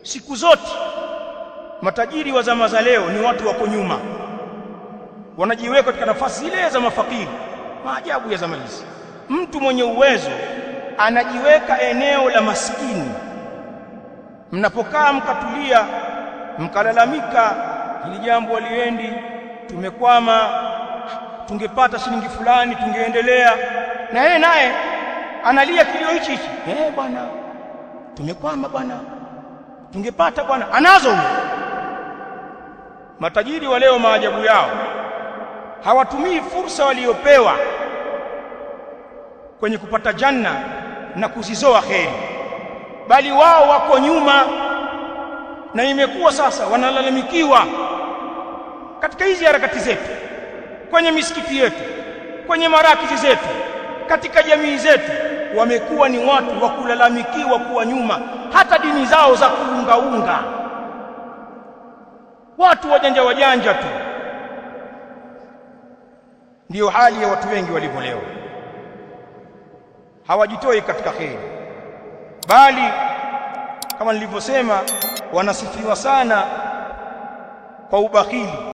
Siku zote matajiri wa zama za leo ni watu wako nyuma, wanajiweka katika nafasi zile za mafakiri. Maajabu ya zama hizi, mtu mwenye uwezo anajiweka eneo la maskini. Mnapokaa mkatulia mkalalamika, hili jambo haliendi, tumekwama, tungepata shilingi fulani tungeendelea, na yeye naye analia kilio hichi hichi, bwana tumekwama bwana, tungepata bwana, anazo huyo. Matajiri wa leo maajabu yao, hawatumii fursa waliopewa kwenye kupata janna na kuzizoa kheri, bali wao wako nyuma, na imekuwa sasa wanalalamikiwa katika hizi harakati zetu, kwenye misikiti yetu, kwenye marakizi zetu, katika jamii zetu. Wamekuwa ni watu wa kulalamikiwa kuwa nyuma, hata dini zao za kuungaunga. Watu wajanja wajanja tu. Ndiyo hali ya watu wengi walivyo leo, hawajitoi katika kheri, bali kama nilivyosema, wanasifiwa sana kwa ubakhili.